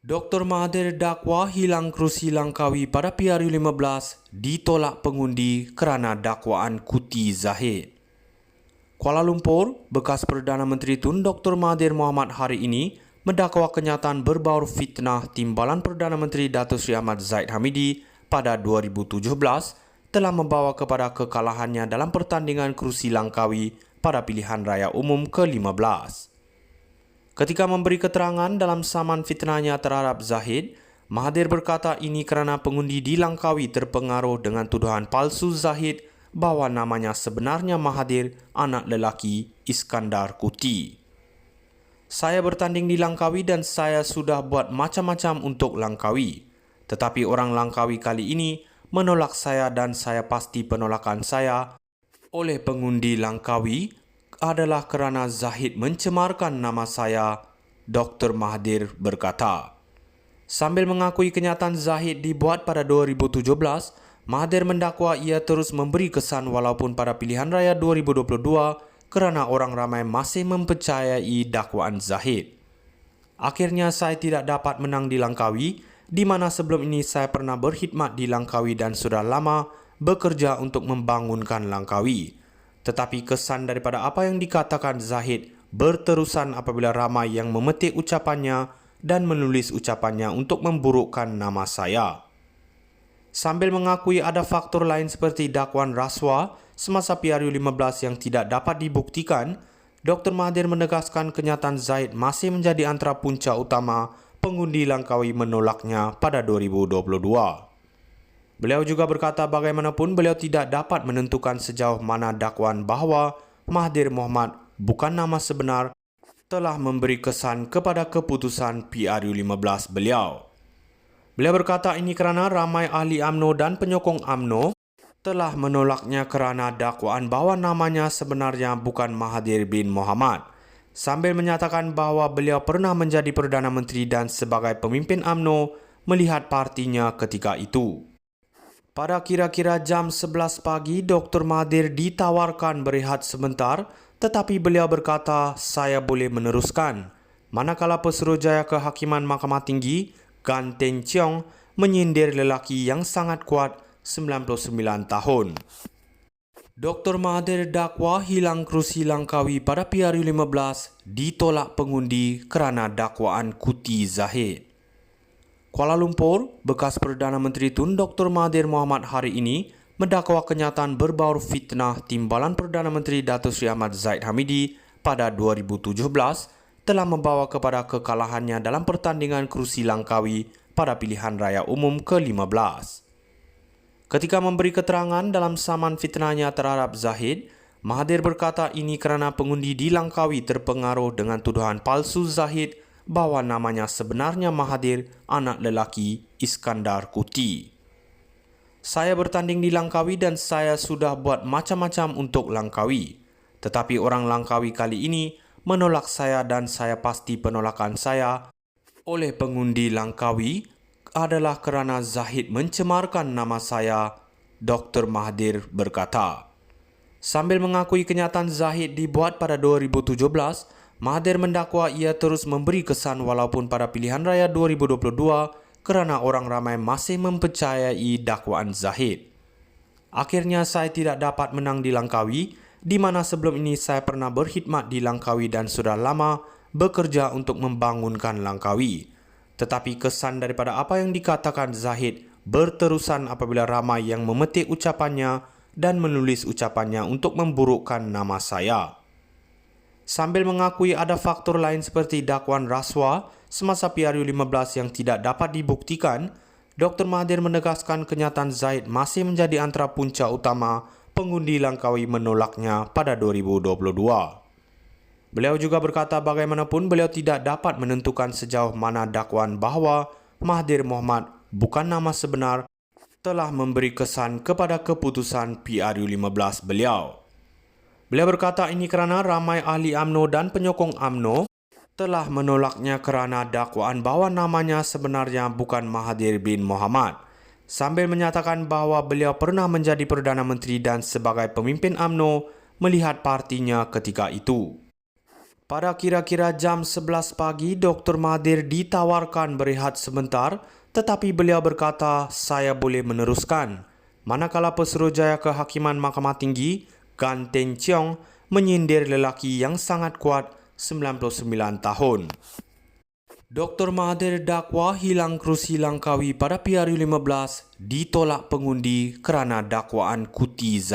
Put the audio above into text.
Dr. Mahathir dakwa hilang kerusi Langkawi pada PRU15 ditolak pengundi kerana dakwaan Kuti Zahid. Kuala Lumpur, bekas Perdana Menteri Tun Dr. Mahathir Mohamad hari ini mendakwa kenyataan berbaur fitnah timbalan Perdana Menteri Datuk Seri Ahmad Zahid Hamidi pada 2017 telah membawa kepada kekalahannya dalam pertandingan kerusi Langkawi pada pilihan raya umum ke-15. Ketika memberi keterangan dalam saman fitnahnya terhadap Zahid, Mahathir berkata ini kerana pengundi di Langkawi terpengaruh dengan tuduhan palsu Zahid bahawa namanya sebenarnya Mahathir, anak lelaki Iskandar Kuti. Saya bertanding di Langkawi dan saya sudah buat macam-macam untuk Langkawi. Tetapi orang Langkawi kali ini menolak saya dan saya pasti penolakan saya oleh pengundi Langkawi adalah kerana Zahid mencemarkan nama saya, Dr. Mahathir berkata. Sambil mengakui kenyataan Zahid dibuat pada 2017, Mahathir mendakwa ia terus memberi kesan walaupun pada pilihan raya 2022 kerana orang ramai masih mempercayai dakwaan Zahid. Akhirnya saya tidak dapat menang di Langkawi, di mana sebelum ini saya pernah berkhidmat di Langkawi dan sudah lama bekerja untuk membangunkan Langkawi. Tetapi kesan daripada apa yang dikatakan Zahid berterusan apabila ramai yang memetik ucapannya dan menulis ucapannya untuk memburukkan nama saya. Sambil mengakui ada faktor lain seperti dakwaan rasuah semasa PRU15 yang tidak dapat dibuktikan, Dr. Mahathir menegaskan kenyataan Zahid masih menjadi antara punca utama pengundi Langkawi menolaknya pada 2022. Beliau juga berkata bagaimanapun beliau tidak dapat menentukan sejauh mana dakwaan bahawa Mahathir Mohamad bukan nama sebenar telah memberi kesan kepada keputusan PRU15 beliau. Beliau berkata ini kerana ramai ahli UMNO dan penyokong UMNO telah menolaknya kerana dakwaan bahawa namanya sebenarnya bukan Mahathir bin Mohamad, sambil menyatakan bahawa beliau pernah menjadi Perdana Menteri dan sebagai pemimpin UMNO melihat partinya ketika itu. Pada kira-kira jam 11 pagi, Dr. Mahathir ditawarkan berehat sebentar, tetapi beliau berkata, saya boleh meneruskan. Manakala Pesuruhjaya Kehakiman Mahkamah Tinggi, Gan Teng Cheong, menyindir lelaki yang sangat kuat, 99 tahun. Dr. Mahathir dakwa hilang kerusi Langkawi pada PRU15 ditolak pengundi kerana dakwaan Kuti Zahid. Kuala Lumpur, bekas Perdana Menteri Tun Dr. Mahathir Mohamad hari ini mendakwa kenyataan berbaur fitnah timbalan Perdana Menteri Datuk Seri Ahmad Zahid Hamidi pada 2017 telah membawa kepada kekalahannya dalam pertandingan kerusi Langkawi pada pilihan raya umum ke-15. Ketika memberi keterangan dalam saman fitnahnya terhadap Zahid, Mahathir berkata ini kerana pengundi di Langkawi terpengaruh dengan tuduhan palsu Zahid bahawa namanya sebenarnya Mahathir, anak lelaki Iskandar Kuti. Saya bertanding di Langkawi dan saya sudah buat macam-macam untuk Langkawi. Tetapi orang Langkawi kali ini menolak saya dan saya pasti penolakan saya oleh pengundi Langkawi adalah kerana Zahid mencemarkan nama saya, Dr. Mahathir berkata. Sambil mengakui kenyataan Zahid dibuat pada 2017, Mahathir mendakwa ia terus memberi kesan walaupun pada pilihan raya 2022 kerana orang ramai masih mempercayai dakwaan Zahid. Akhirnya saya tidak dapat menang di Langkawi, di mana sebelum ini saya pernah berkhidmat di Langkawi dan sudah lama bekerja untuk membangunkan Langkawi. Tetapi kesan daripada apa yang dikatakan Zahid berterusan apabila ramai yang memetik ucapannya dan menulis ucapannya untuk memburukkan nama saya. Sambil mengakui ada faktor lain seperti dakwaan rasuah semasa PRU15 yang tidak dapat dibuktikan, Dr. Mahathir menegaskan kenyataan Zahid masih menjadi antara punca utama pengundi Langkawi menolaknya pada 2022. Beliau juga berkata bagaimanapun beliau tidak dapat menentukan sejauh mana dakwaan bahawa Mahathir Mohamad bukan nama sebenar telah memberi kesan kepada keputusan PRU15 beliau. Beliau berkata ini kerana ramai ahli UMNO dan penyokong UMNO telah menolaknya kerana dakwaan bahawa namanya sebenarnya bukan Mahathir bin Mohamad, sambil menyatakan bahawa beliau pernah menjadi Perdana Menteri dan sebagai pemimpin UMNO melihat partinya ketika itu. Pada kira-kira jam 11 pagi, Dr. Mahathir ditawarkan berehat sebentar, tetapi beliau berkata, saya boleh meneruskan. Manakala Pesuruhjaya Kehakiman Mahkamah Tinggi, Gan Teng Cheong, menyindir lelaki yang sangat kuat, 99 tahun. Dr. Mahathir dakwa hilang kerusi Langkawi pada PRU15 ditolak pengundi kerana dakwaan Kuti Zahir.